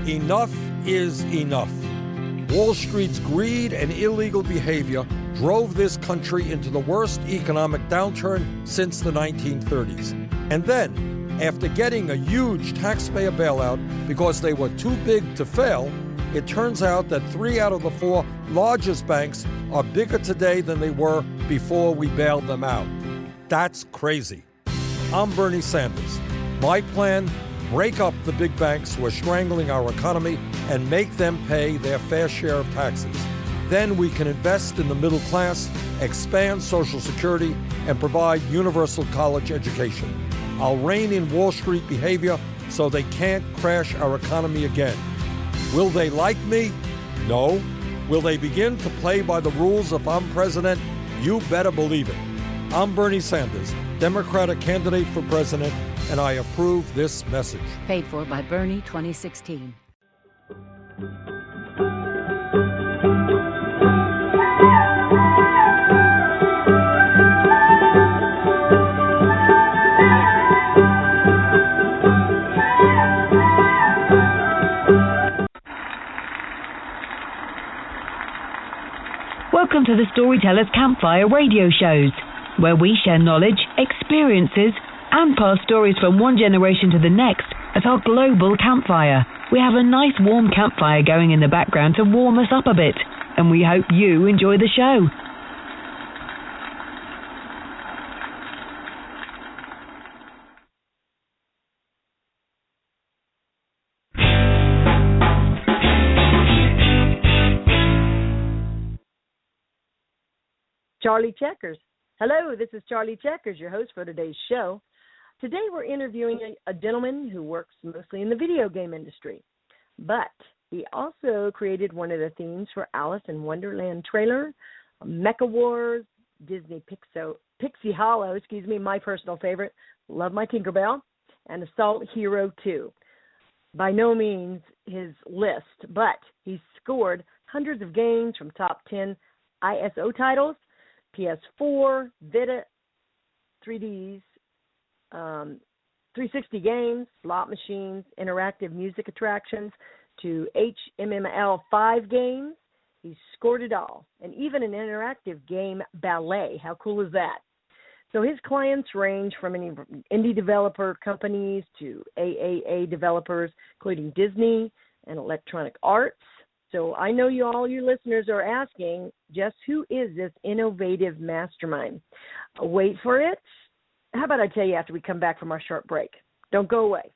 Enough is enough. Wall Street's greed and illegal behavior drove this country into the worst economic downturn since the 1930s. And then, after getting a huge taxpayer bailout because they were too big to fail, it turns out that 3 out of the 4 largest banks are bigger today than they were before we bailed them out. That's crazy. I'm Bernie Sanders. My plan: break up the big banks who are strangling our economy and make them pay their fair share of taxes. Then we can invest in the middle class, expand Social Security, and provide universal college education. I'll rein in Wall Street behavior so they can't crash our economy again. Will they like me? No. Will they begin to play by the rules if I'm president? You better believe it. I'm Bernie Sanders, Democratic candidate for president, and I approve this message. Paid for by Bernie 2016. Welcome to the Storytellers Campfire Radio shows, where we share knowledge, experiences, and pass stories from one generation to the next at our global campfire. We have a nice warm campfire going in the background to warm us up a bit, and we hope you enjoy the show. Charlie Checkers. Hello, this is Charlie Checkers, your host for today's show. Today we're interviewing a gentleman who works mostly in the video game industry, but he also created one of the themes for Alice in Wonderland trailer, Mecha Wars, Disney Pixie Hollow, my personal favorite, Love My Tinkerbell, and Assault Hero 2. By no means his list, but he scored hundreds of games from top 10 ISO titles, PS4, Vita, 3Ds, 360 games, slot machines, interactive music attractions, to HMML5 games. He scored it all, and even an interactive game, Ballet. How cool is that? So his clients range from any indie developer companies to AAA developers, including Disney and Electronic Arts. So I know all your listeners are asking, just who is this innovative mastermind? Wait for it. How about I tell you after we come back from our short break? Don't go away.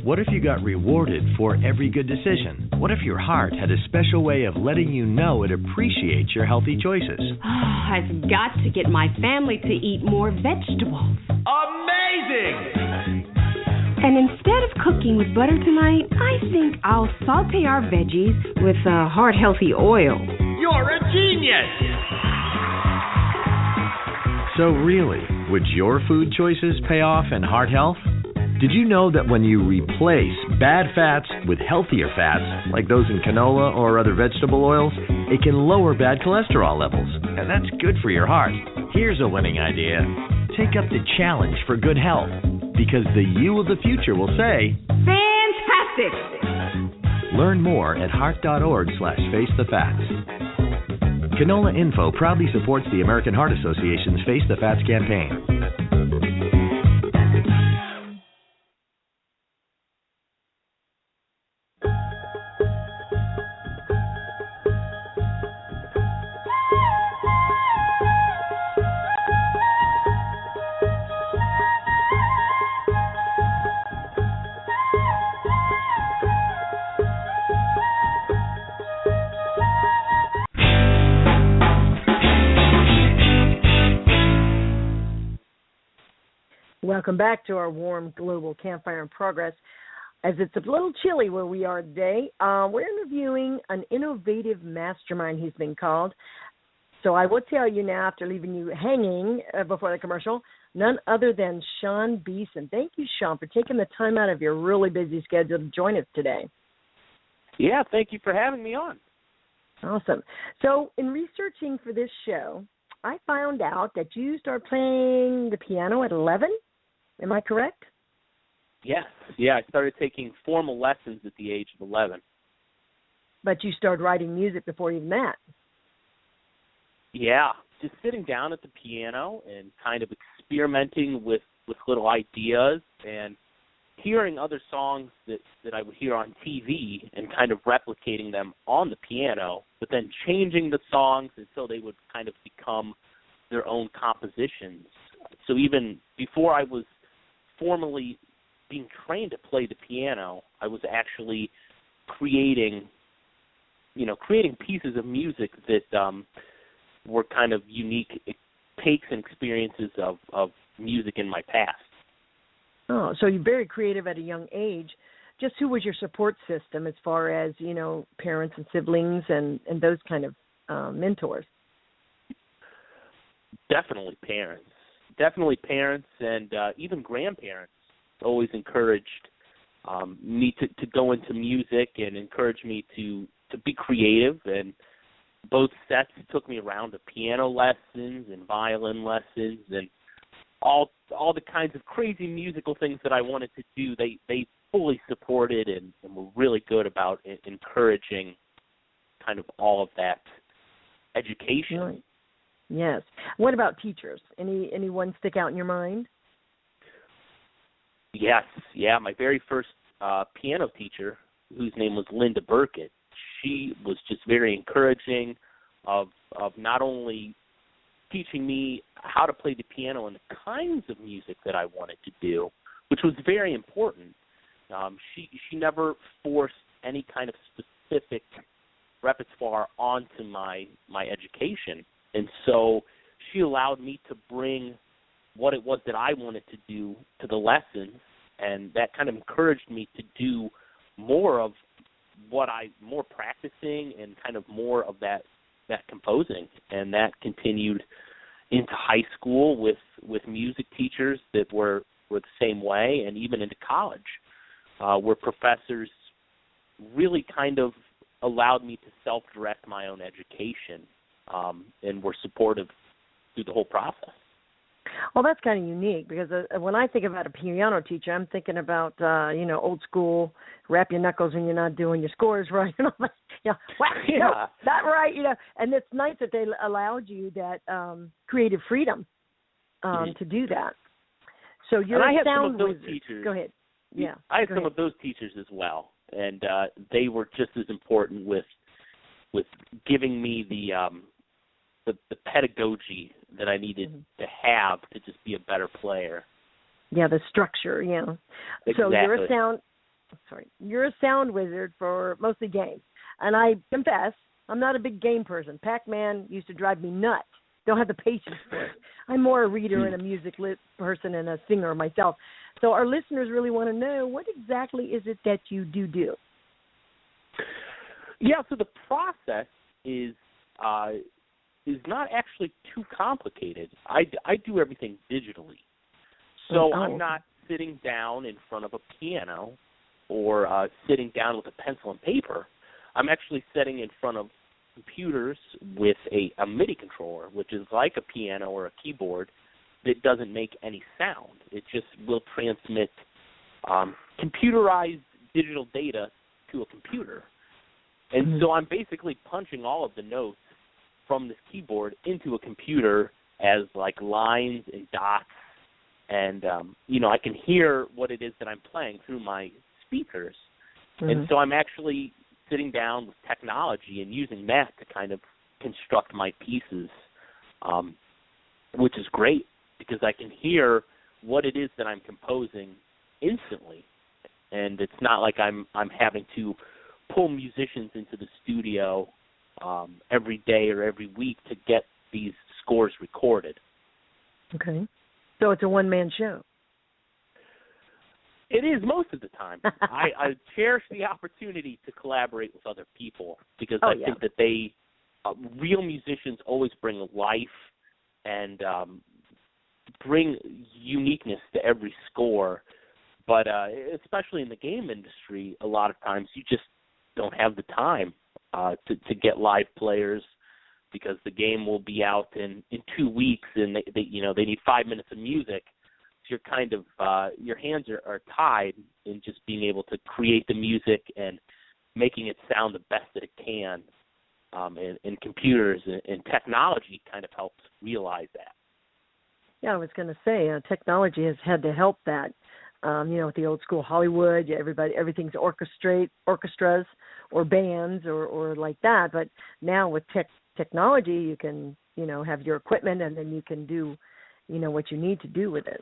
What if you got rewarded for every good decision? What if your heart had a special way of letting you know it appreciates your healthy choices? I've got to get my family to eat more vegetables. Amazing! And instead of cooking with butter tonight, I think I'll saute our veggies with heart-healthy oil. You're a genius! So really, would your food choices pay off in heart health? Did you know that when you replace bad fats with healthier fats, like those in canola or other vegetable oils, it can lower bad cholesterol levels, and that's good for your heart. Here's a winning idea. Take up the challenge for good health, because the you of the future will say, Fantastic! Learn more at heart.org/facethefats. Canola Info proudly supports the American Heart Association's Face the Fats campaign. Welcome back to our warm global campfire in progress. As it's a little chilly where we are today, we're interviewing an innovative mastermind, he's been called. So I will tell you now, after leaving you hanging before the commercial, none other than Sean Beeson. Thank you, Sean, for taking the time out of your really busy schedule to join us today. Yeah, thank you for having me on. Awesome. So in researching for this show, I found out that you started playing the piano at 11. Am I correct? Yes. Yeah, I started taking formal lessons at the age of 11. But you started writing music before even that. Yeah, just sitting down at the piano and kind of experimenting with little ideas and hearing other songs that I would hear on TV and kind of replicating them on the piano, but then changing the songs until they would kind of become their own compositions. So even before I was formally being trained to play the piano, I was actually creating pieces of music that were kind of unique takes and experiences of music in my past. Oh, so you're very creative at a young age. Just who was your support system as far as, parents and siblings and those kind of mentors? Definitely parents and even grandparents always encouraged me to go into music and encouraged me to be creative, and both sets took me around to piano lessons and violin lessons and all the kinds of crazy musical things that I wanted to do. They fully supported and were really good about encouraging kind of all of that education. Right. Yes. What about teachers? Anyone stick out in your mind? Yes. Yeah, my very first piano teacher, whose name was Linda Burkett, she was just very encouraging of not only teaching me how to play the piano and the kinds of music that I wanted to do, which was very important. She never forced any kind of specific repertoire onto my education, and so she allowed me to bring what it was that I wanted to do to the lessons, and that kind of encouraged me to do more practicing and kind of more of that composing, and that continued into high school with music teachers that were the same way, and even into college, where professors really kind of allowed me to self-direct my own education, and were supportive through the whole process. Well, that's kind of unique because when I think about a piano teacher, I'm thinking about, old school, wrap your knuckles when you're not doing your scores right. No, not right, And it's nice that they allowed you that creative freedom to do that. So you're a sound wizard. Teachers. Go ahead. Yeah. I had some of those teachers as well, and they were just as important with giving me the pedagogy that I needed to have to just be a better player. Yeah, the structure, yeah. Exactly. So you're a sound wizard for mostly games. And I confess, I'm not a big game person. Pac-Man used to drive me nuts. Don't have the patience for it. I'm more a reader and a music lit person and a singer myself. So our listeners really want to know, what exactly is it that you do? Yeah, so the process is not actually too complicated. I do everything digitally. So I'm not sitting down in front of a piano or sitting down with a pencil and paper. I'm actually sitting in front of computers with a MIDI controller, which is like a piano or a keyboard that doesn't make any sound. It just will transmit computerized digital data to a computer. And so I'm basically punching all of the notes from this keyboard into a computer as like lines and dots, and I can hear what it is that I'm playing through my speakers. And so I'm actually sitting down with technology and using that to kind of construct my pieces, which is great because I can hear what it is that I'm composing instantly, and it's not like I'm having to pull musicians into the studio every day or every week to get these scores recorded. Okay. So it's a one-man show. It is most of the time. I cherish the opportunity to collaborate with other people because I think that they real musicians always bring life and bring uniqueness to every score. But especially in the game industry, a lot of times you just don't have the time to get live players, because the game will be out in 2 weeks, and they need 5 minutes of music. So you're kind of your hands are tied in just being able to create the music and making it sound the best that it can. And computers and technology kind of helps realize that. Yeah, I was going to say technology has had to help that. With the old school Hollywood, everything's orchestras or bands or like that. But now with technology, you can, have your equipment, and then you can do, what you need to do with it.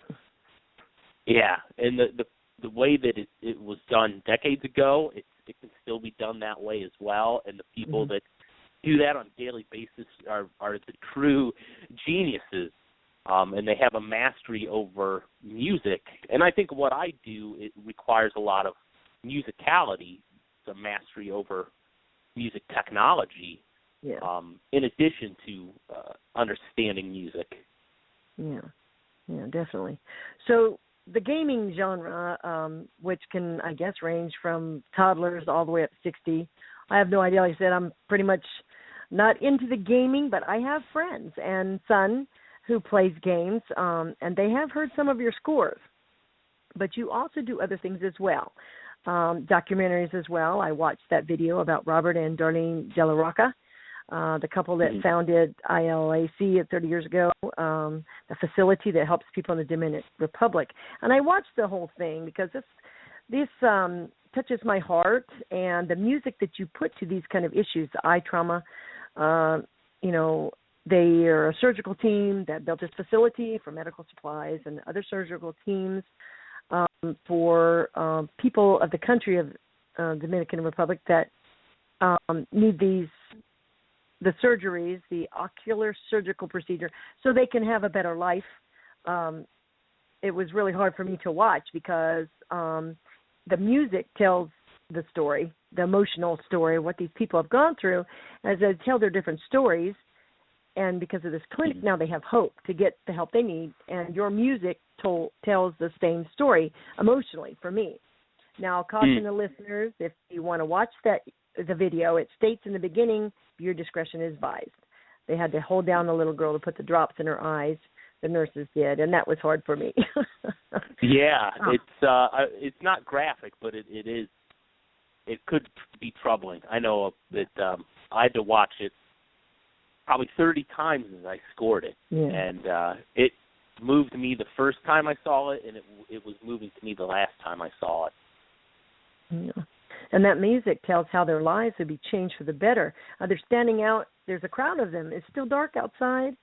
Yeah, and the way that it was done decades ago, it can still be done that way as well. And the people that do that on a daily basis are the true geniuses. And they have a mastery over music. And I think what I do, it requires a lot of musicality, the mastery over music technology, in addition to understanding music. Yeah, definitely. So the gaming genre, which can, I guess, range from toddlers all the way up to 60. I have no idea. Like I said, I'm pretty much not into the gaming, but I have friends and son who plays games, and they have heard some of your scores. But you also do other things as well, documentaries as well. I watched that video about Robert and Darlene De La Rocca, the couple that founded ILAC 30 years ago, the facility that helps people in the Dominican Republic. And I watched the whole thing because this touches my heart, and the music that you put to these kind of issues, the eye trauma, they are a surgical team that built this facility for medical supplies and other surgical teams for people of the country of Dominican Republic that need the surgeries, the ocular surgical procedure, so they can have a better life. It was really hard for me to watch because the music tells the story, the emotional story, what these people have gone through, as they tell their different stories. And because of this clinic, now they have hope to get the help they need. And your music tells the same story emotionally for me. Now, I'll caution the listeners, if you want to watch the video, it states in the beginning, your discretion is advised. They had to hold down the little girl to put the drops in her eyes. The nurses did, and that was hard for me. Yeah, it's not graphic, but it is. It could be troubling. I know that I had to watch it probably 30 times as I scored it. Yeah. And it moved me the first time I saw it, and it was moving to me the last time I saw it. Yeah. And that music tells how their lives would be changed for the better. They're standing out. There's a crowd of them. It's still dark outside.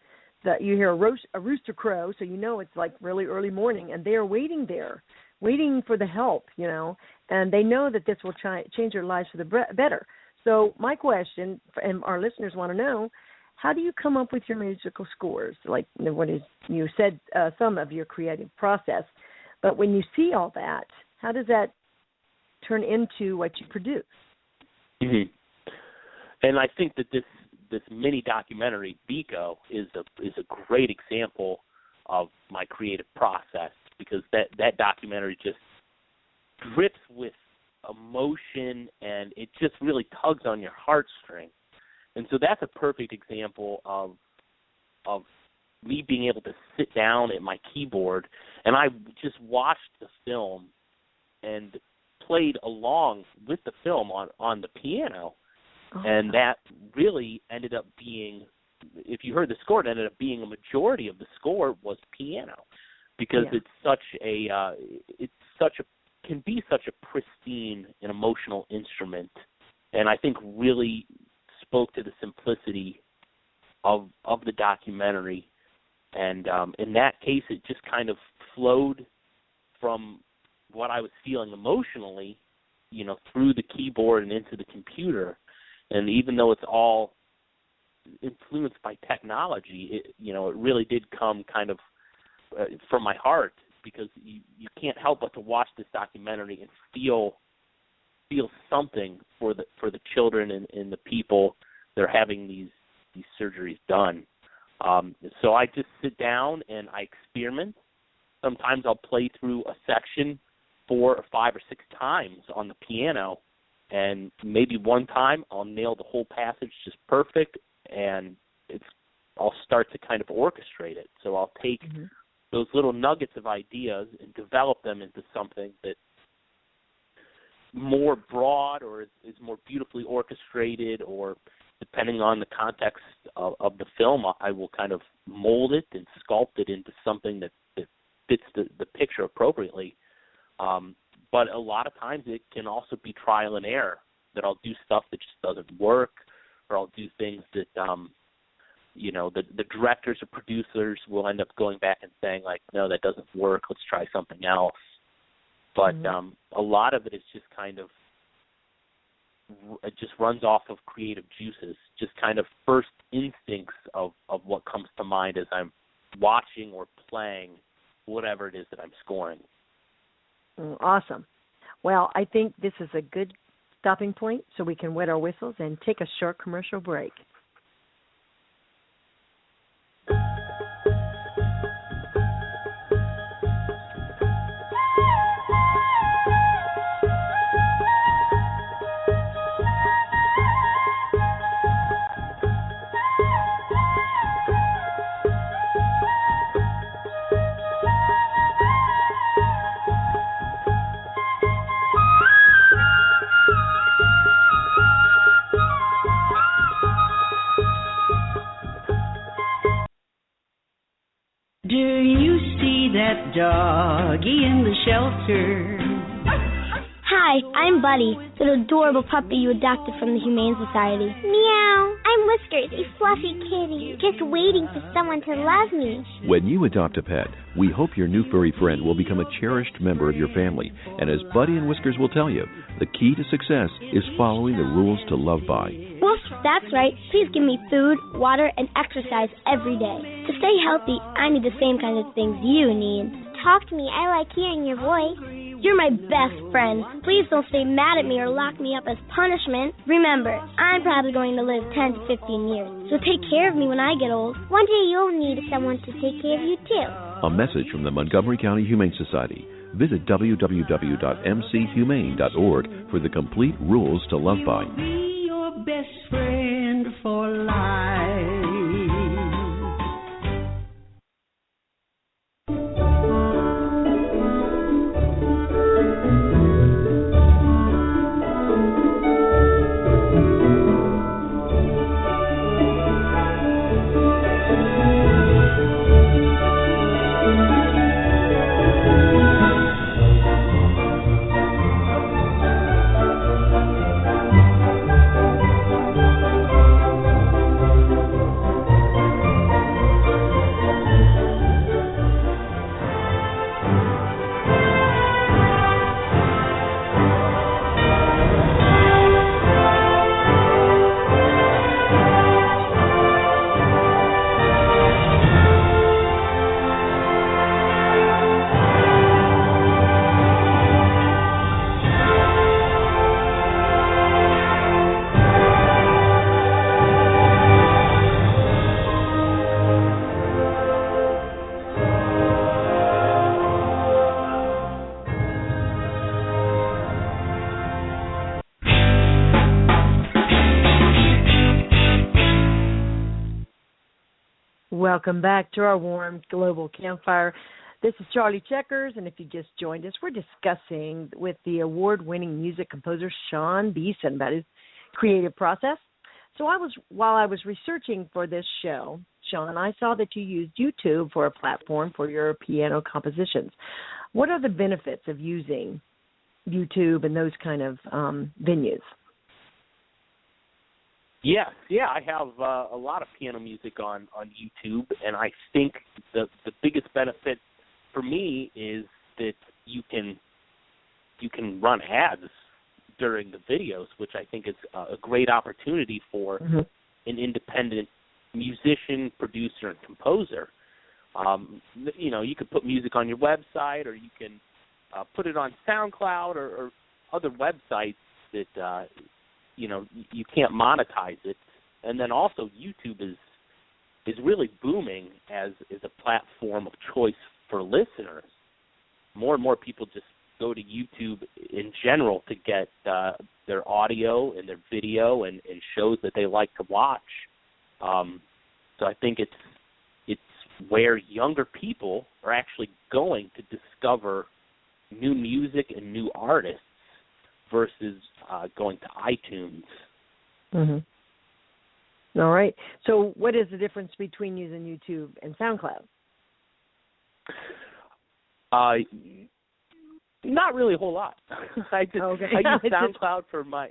You hear a rooster crow, so you know it's like really early morning, and they are waiting there, waiting for the help, and they know that this will change their lives for the better. So my question, and our listeners want to know, how do you come up with your musical scores? Like you said, some of your creative process, but when you see all that, how does that turn into what you produce? Mm-hmm. And I think that this mini documentary, Biko, is a great example of my creative process, because that documentary just drips with emotion, and it just really tugs on your heartstrings. And so that's a perfect example of me being able to sit down at my keyboard, and I just watched the film and played along with the film on the piano. Oh, and that really ended up being, if you heard the score, it ended up being a majority of the score was piano, because it can be such a pristine and emotional instrument, and I think really spoke to the simplicity of the documentary. And in that case, it just kind of flowed from what I was feeling emotionally, through the keyboard and into the computer. And even though it's all influenced by technology, it really did come kind of from my heart, because you can't help but to watch this documentary and feel something for the children and the people that are having these surgeries done. So I just sit down and I experiment. Sometimes I'll play through a section 4 or 5 or 6 times on the piano, and maybe one time I'll nail the whole passage just perfect, and I'll start to kind of orchestrate it. So I'll take those little nuggets of ideas and develop them into something that more broad or is more beautifully orchestrated, or depending on the context of the film, I will kind of mold it and sculpt it into something that fits the picture appropriately. But a lot of times it can also be trial and error, that I'll do stuff that just doesn't work, or I'll do things that, the directors or producers will end up going back and saying, like, no, that doesn't work, let's try something else. But a lot of it is just kind of, it just runs off of creative juices, just kind of first instincts of what comes to mind as I'm watching or playing whatever it is that I'm scoring. Awesome. Well, I think this is a good stopping point so we can wet our whistles and take a short commercial break. Do you see that doggy in the shelter? Hi, I'm Buddy, the adorable puppy you adopted from the Humane Society. Meow. I'm Whiskers, a fluffy kitty, just waiting for someone to love me. When you adopt a pet, we hope your new furry friend will become a cherished member of your family. And as Buddy and Whiskers will tell you, the key to success is following the rules to love by. Well, that's right. Please give me food, water, and exercise every day. To stay healthy, I need the same kind of things you need. Talk to me. I like hearing your voice. You're my best friend. Please don't stay mad at me or lock me up as punishment. Remember, I'm probably going to live 10 to 15 years, so take care of me when I get old. One day you'll need someone to take care of you, too. A message from the Montgomery County Humane Society. Visit www.mchumane.org for the complete rules to love by. Be your best friend for life. Welcome back to our warm global campfire. This is Charlie Checkers, and if you just joined us, we're discussing with the award-winning music composer Sean Beeson about his creative process. So while I was researching for this show, Sean, I saw that you used YouTube for a platform for your piano compositions. What are the benefits of using YouTube and those kind of venues? Yeah, I have a lot of piano music on YouTube, and I think the biggest benefit for me is that you can run ads during the videos, which I think is a great opportunity for an independent musician, producer, and composer. You could put music on your website, or you can put it on SoundCloud or other websites that you can't monetize it And then also YouTube is really booming as a platform of choice for listeners. More and more people just go to YouTube in general to get their audio and their video and shows that they like to watch. So I think it's where younger people are actually going to discover new music and new artists versus going to iTunes. Mm-hmm. All right. So what is the difference between using YouTube and SoundCloud? Not really a whole lot. I use SoundCloud for my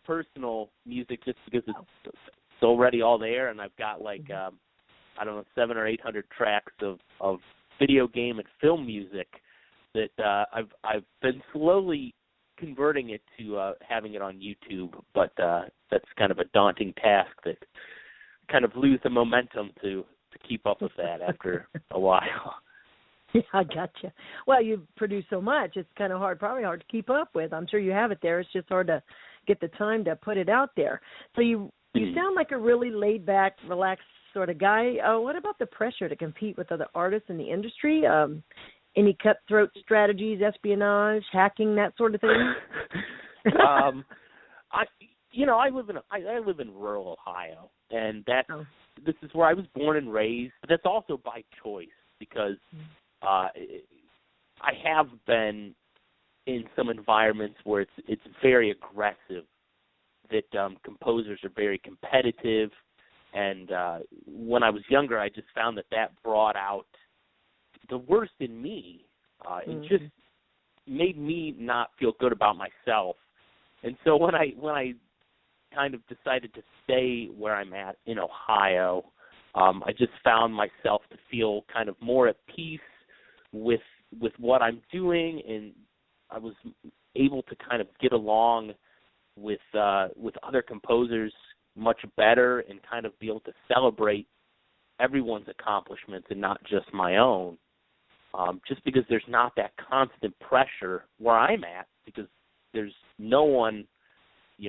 personal music just because it's already all there, and I've got 700 or 800 tracks of video game and film music that I've been slowly converting it to having it on YouTube, but that's kind of a daunting task that kind of lose the momentum to keep up with that after a while. Yeah, I gotcha. Well, you produce so much, it's kind of probably hard to keep up with. I'm sure you have it there. It's just hard to get the time to put it out there. So you sound like a really laid-back, relaxed sort of guy. What about the pressure to compete with other artists in the industry? Any cutthroat strategies, espionage, hacking, that sort of thing? I live in rural Ohio, and this is where I was born and raised. But that's also by choice because I have been in some environments where it's very aggressive. That composers are very competitive, and when I was younger, I just found that brought out the worst in me. It just made me not feel good about myself. And so when I kind of decided to stay where I'm at in Ohio, I just found myself to feel kind of more at peace with what I'm doing, and I was able to kind of get along with other composers much better and kind of be able to celebrate everyone's accomplishments and not just my own. Just because there's not that constant pressure where I'm at, because there's no one,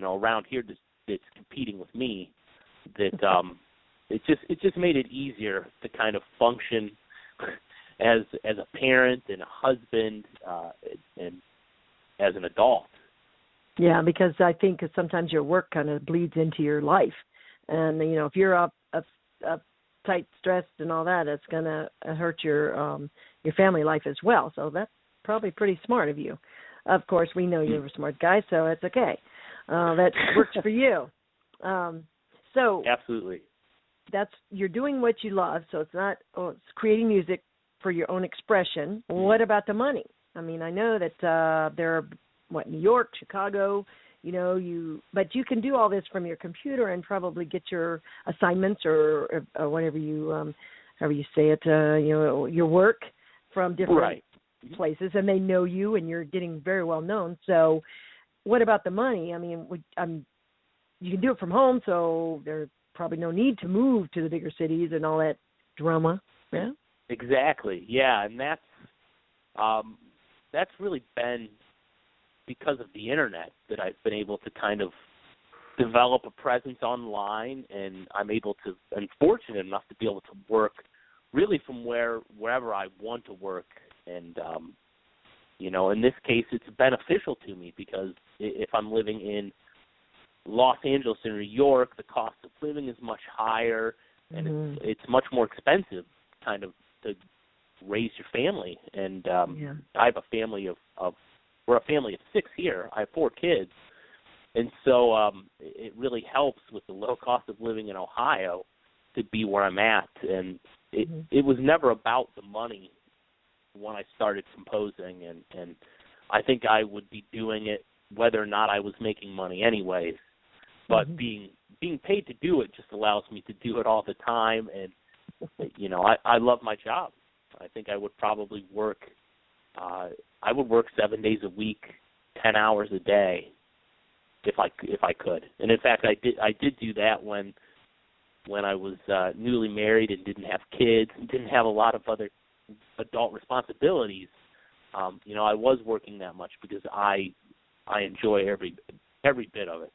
around here that's competing with me. That it just made it easier to kind of function as a parent and a husband and as an adult. Yeah, because I think sometimes your work kind of bleeds into your life, and if you're up tight, stressed, and all that, it's going to hurt your family life as well. So that's probably pretty smart of you. Of course, we know you're a smart guy, so it's okay. That works for you. So absolutely, you're doing what you love. So it's creating music for your own expression. What about the money? I mean, I know that there are New York, Chicago. But you can do all this from your computer and probably get your assignments or whatever however you say it, your work from different places, and they know you, and you're getting very well known. So, what about the money? I mean, you can do it from home, so there's probably no need to move to the bigger cities and all that drama. Yeah. Exactly. Yeah, and that's really been because of the internet that I've been able to kind of develop a presence online, and I'm fortunate enough to be able to work really from wherever I want to work. And, in this case, it's beneficial to me because if I'm living in Los Angeles or New York, the cost of living is much higher, and it's much more expensive kind of to raise your family. And I have a family we're a family of 6 here. I have 4 kids. And so it really helps with the low cost of living in Ohio to be where I'm at. And it was never about the money when I started composing. And I think I would be doing it whether or not I was making money anyways. But being paid to do it just allows me to do it all the time. And, I love my job. I think I would probably work 7 days a week, 10 hours a day, if I could. And in fact, I did do that when I was newly married and didn't have kids and didn't have a lot of other adult responsibilities. I was working that much because I enjoy every bit of it.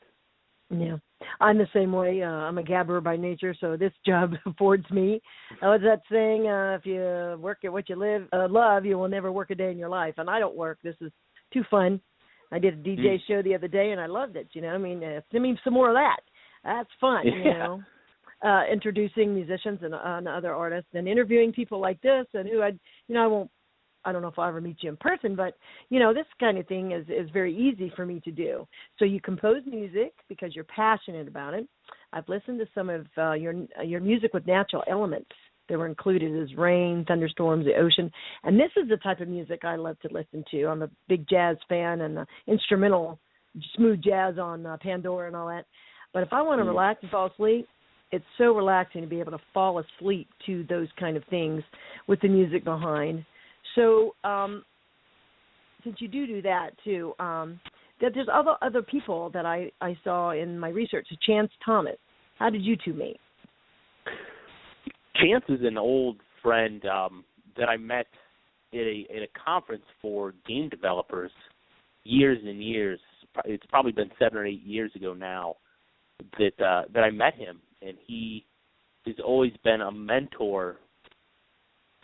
Yeah, I'm the same way. I'm a gabber by nature, so this job affords me. What's that saying? If you work at what you love, you will never work a day in your life. And I don't work. This is too fun. I did a DJ show the other day, and I loved it. I mean, send me some more of that. That's fun, introducing musicians and other artists and interviewing people like this, and who I don't know if I'll ever meet you in person, but, this kind of thing is very easy for me to do. So you compose music because you're passionate about it. I've listened to some of your music with natural elements. They were included as rain, thunderstorms, the ocean. And this is the type of music I love to listen to. I'm a big jazz fan and instrumental, smooth jazz on Pandora and all that. But if I want to relax and fall asleep, it's so relaxing to be able to fall asleep to those kind of things with the music behind. So since you do that too, that there's other people that I saw in my research. Chance Thomas. How did you two meet? Chance is an old friend that I met at a conference for game developers years and years. It's probably been 7 or 8 years ago now that I met him, and he has always been a mentor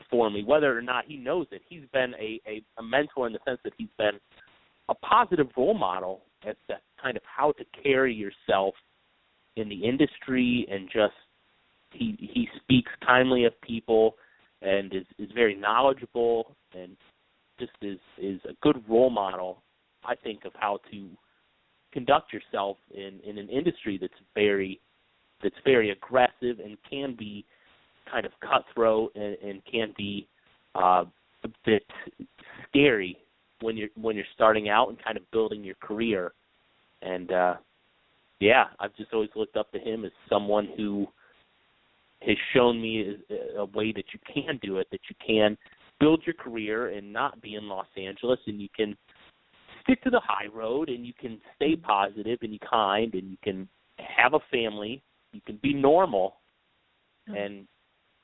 for me, whether or not he knows it. He's been a mentor in the sense that he's been a positive role model as to kind of how to carry yourself in the industry, and just he speaks kindly of people and is very knowledgeable, and just is a good role model, I think, of how to conduct yourself in an industry that's very aggressive and can be kind of cutthroat and can be a bit scary when you're starting out and kind of building your career. And I've just always looked up to him as someone who has shown me a way that you can do it, that you can build your career and not be in Los Angeles, and you can stick to the high road, and you can stay positive and kind, and you can have a family, you can be normal and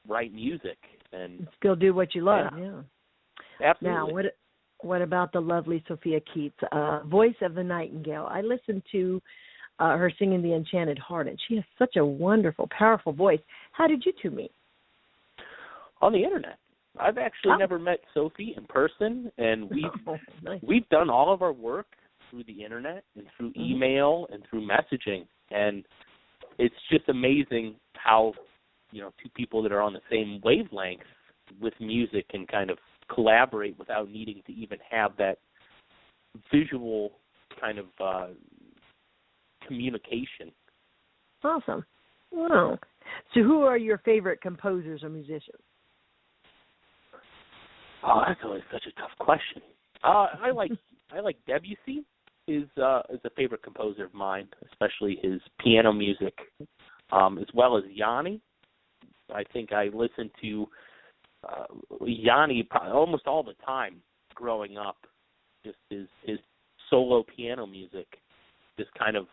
write music and still do what you love. Yeah. Absolutely. Now, what about the lovely Sophia Keats, voice of the nightingale? I listened to her singing The Enchanted Heart, and she has such a wonderful, powerful voice. How did you two meet? On the internet. I've actually never met Sophie in person, and we've done all of our work through the internet and through email and through messaging, and it's just amazing how two people that are on the same wavelength with music can kind of collaborate without needing to even have that visual kind of communication. Awesome. Wow. So who are your favorite composers or musicians? Oh, that's always such a tough question. I like Debussy is a favorite composer of mine, especially his piano music, as well as Yanni. I think I listened to Yanni almost all the time growing up. Just his solo piano music just kind of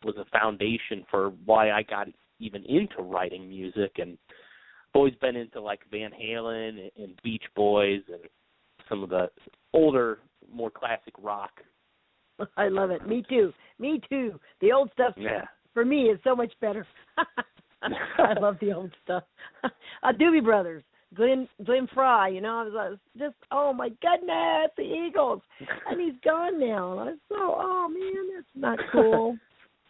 was a foundation for why I got even into writing music, and I've always been into like Van Halen and Beach Boys and some of the older, more classic rock. I love it. Me too. The old stuff for me is so much better. I love the old stuff. Doobie Brothers, Glenn Frey, I was just, oh my goodness, the Eagles. And he's gone now. And I was oh man, that's not cool.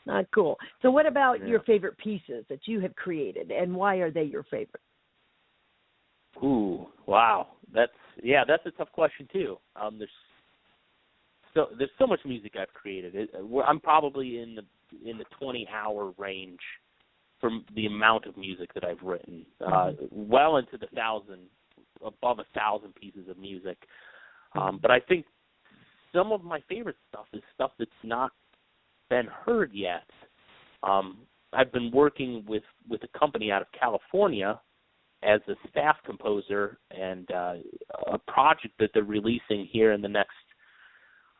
Not cool. So what about your favorite pieces that you have created, and why are they your favorite? Ooh, wow. That's a tough question too. There's so much music I've created. I'm probably in the 20-hour range from the amount of music that I've written, well into the above 1,000 pieces of music. But I think some of my favorite stuff is stuff that's not been heard yet. I've been working with a company out of California as a staff composer, and a project that they're releasing here in the next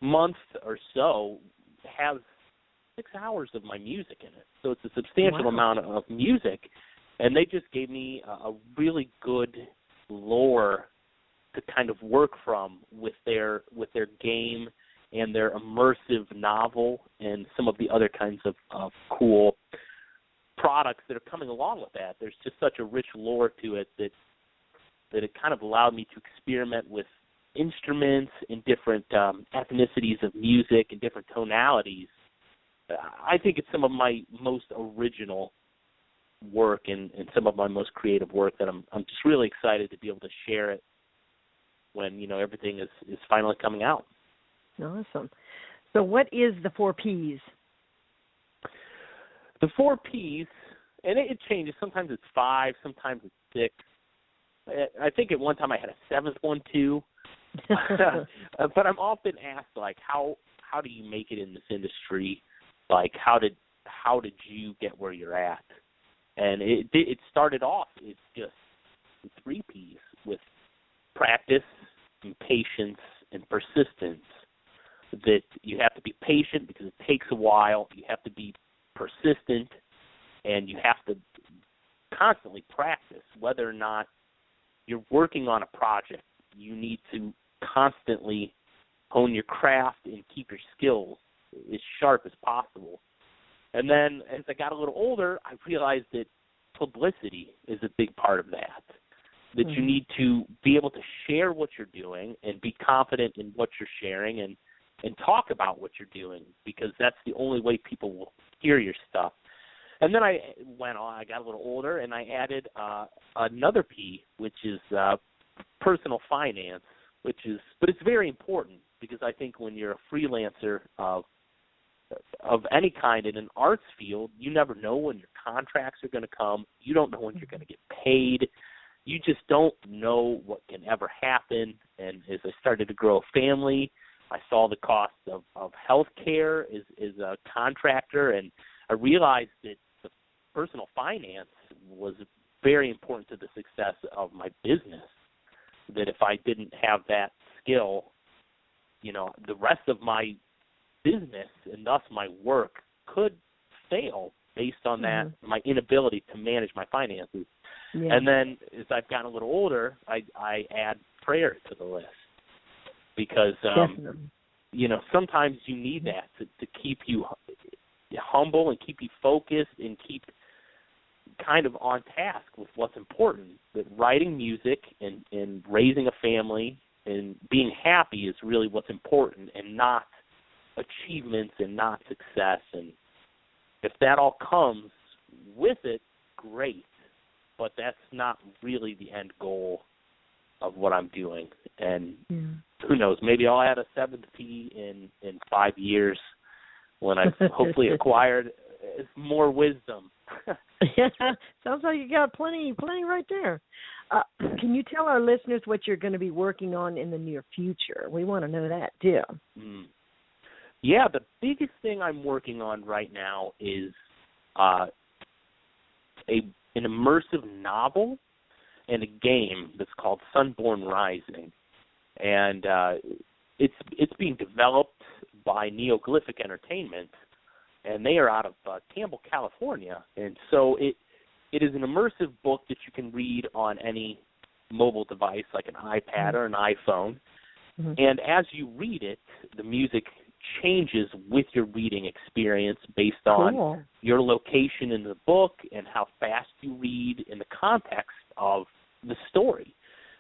month or so has 6 hours of my music in it. So it's a substantial amount of music, and they just gave me a really good lore to kind of work from with their game and their immersive novel and some of the other kinds of cool products that are coming along with that. There's just such a rich lore to it that it kind of allowed me to experiment with instruments and different ethnicities of music and different tonalities. I think it's some of my most original work and some of my most creative work that I'm just really excited to be able to share it when, everything is finally coming out. Awesome. So what is the 4 Ps? The 4 Ps, and it changes. Sometimes it's 5, sometimes it's 6. I think at one time I had a 7th one too. But I'm often asked, like, how do you make it in this industry? Like, how did you get where you're at? And it started off, it's just 3 Ps with practice and patience and persistence. That you have to be patient because it takes a while. You have to be persistent, and you have to constantly practice. Whether or not you're working on a project, you need to constantly hone your craft and keep your skills as sharp as possible. And then as I got a little older, I realized that publicity is a big part of that. That you need to be able to share what you're doing and be confident in what you're sharing and talk about what you're doing, because that's the only way people will hear your stuff. And then I went on, I got a little older, and I added another P, which is personal finance, but it's very important, because I think when you're a freelancer of any kind in an arts field, you never know when your contracts are going to come. You don't know when you're going to get paid. You just don't know what can ever happen. And as I started to grow a family, I saw the cost of health care as a contractor, and I realized that the personal finance was very important to the success of my business, that if I didn't have that skill, the rest of my business and thus my work could fail based on that, my inability to manage my finances. Yeah. And then as I've gotten a little older, I add prayer to the list, because sometimes you need that to keep you humble and keep you focused and keep kind of on task with what's important. That writing music and raising a family and being happy is really what's important, and not achievements and not success. And if that all comes with it, great. But that's not really the end goal of what I'm doing. And who knows, maybe I'll add a 7th P in 5 years when I've hopefully acquired more wisdom. Sounds like you got plenty right there. Can you tell our listeners what you're going to be working on in the near future? We want to know that too. Yeah, the biggest thing I'm working on right now is an immersive novel and a game that's called Sunborn Rising, and it's being developed by Neoglyphic Entertainment, and they are out of Campbell, California. And so it is an immersive book that you can read on any mobile device like an iPad or an iPhone. And as you read it, the music changes with your reading experience based on your location in the book and how fast you read in the context of the story.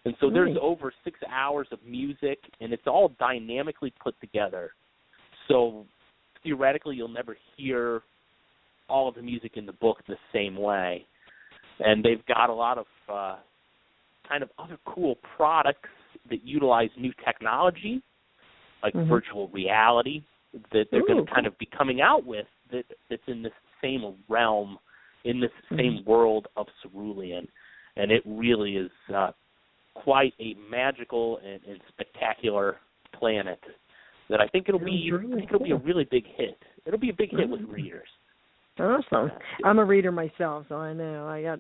And so there's over 6 hours of music, and it's all dynamically put together. So theoretically, you'll never hear all of the music in the book the same way. And they've got a lot of kind of other cool products that utilize new technology, like virtual reality, that they're going to kind of be coming out with that's in this same realm, in this same world of Cerulean. And it really is quite a magical and spectacular planet that I think it'll be a really big hit. It'll be a big hit with readers. Awesome. I'm a reader myself, so I know.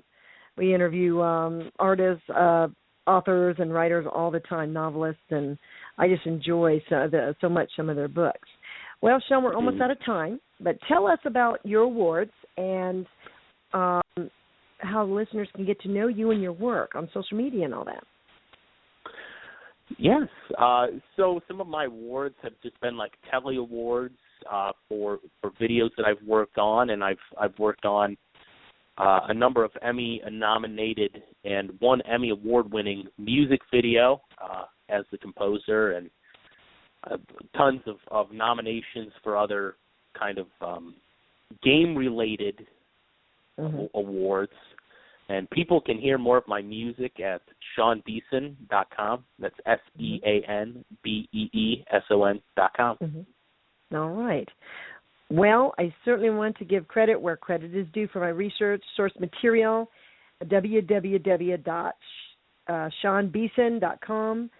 We interview artists, authors and writers all the time, novelists, and I just enjoy so much some of their books. Well, Sean, we're almost out of time, but tell us about your awards and how listeners can get to know you and your work on social media and all that. Yes. So some of my awards have just been like Telly Awards for videos that I've worked on, and I've worked on a number of Emmy-nominated and one Emmy Award-winning music video as the composer, and tons of nominations for other kind of game-related awards. And people can hear more of my music at SeanBeeson.com. That's SeanBeeson.com. All right. Well, I certainly want to give credit where credit is due for my research source material, www.SeanBeeson.com,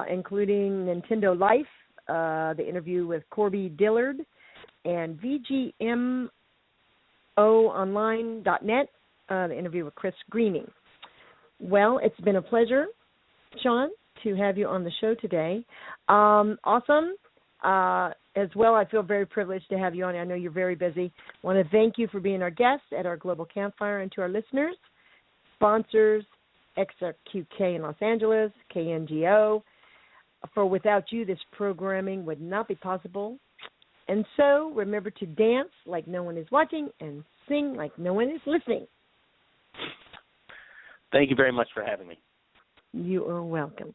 including Nintendo Life, the interview with Corby Dillard, and VGMOonline.net, the interview with Chris Greening. Well, it's been a pleasure, Sean, to have you on the show today. Awesome. As well, I feel very privileged to have you on. I know you're very busy. I want to thank you for being our guest at our Global Campfire, and to our listeners, sponsors, XRQK in Los Angeles, KNGO. For without you, this programming would not be possible. And so, remember to dance like no one is watching and sing like no one is listening. Thank you very much for having me. You are welcome.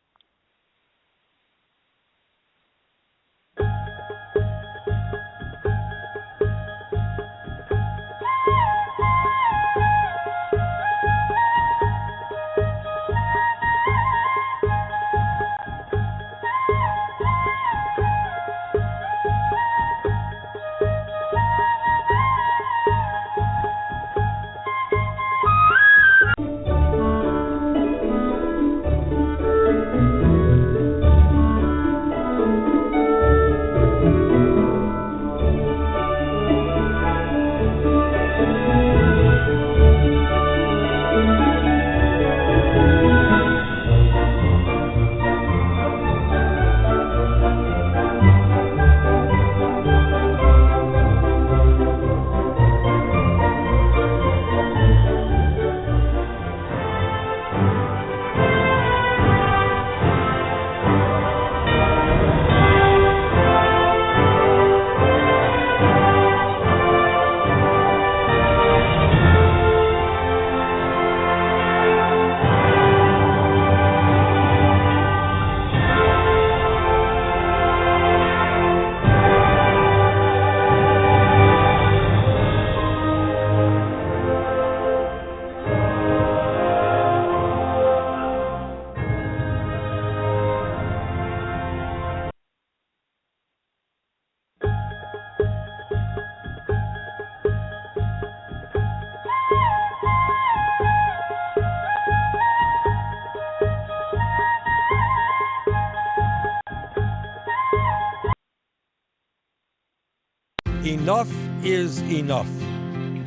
Enough is enough.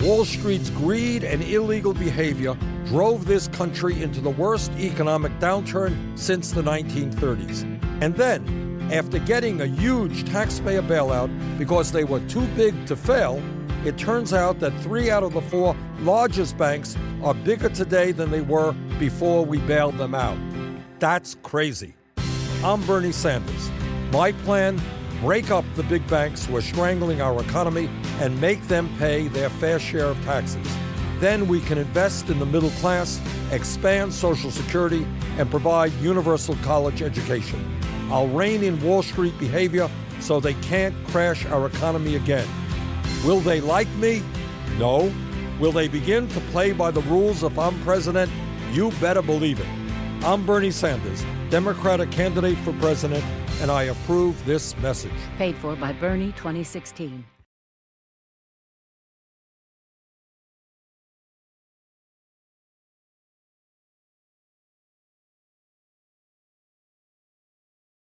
Wall Street's greed and illegal behavior drove this country into the worst economic downturn since the 1930s. And then, after getting a huge taxpayer bailout because they were too big to fail, it turns out that 3 out of the 4 largest banks are bigger today than they were before we bailed them out. That's crazy. I'm Bernie Sanders. My plan: break up the big banks who are strangling our economy and make them pay their fair share of taxes. Then we can invest in the middle class, expand Social Security, and provide universal college education. I'll rein in Wall Street behavior so they can't crash our economy again. Will they like me? No. Will they begin to play by the rules if I'm president? You better believe it. I'm Bernie Sanders, Democratic candidate for president, and I approve this message. Paid for by Bernie 2016.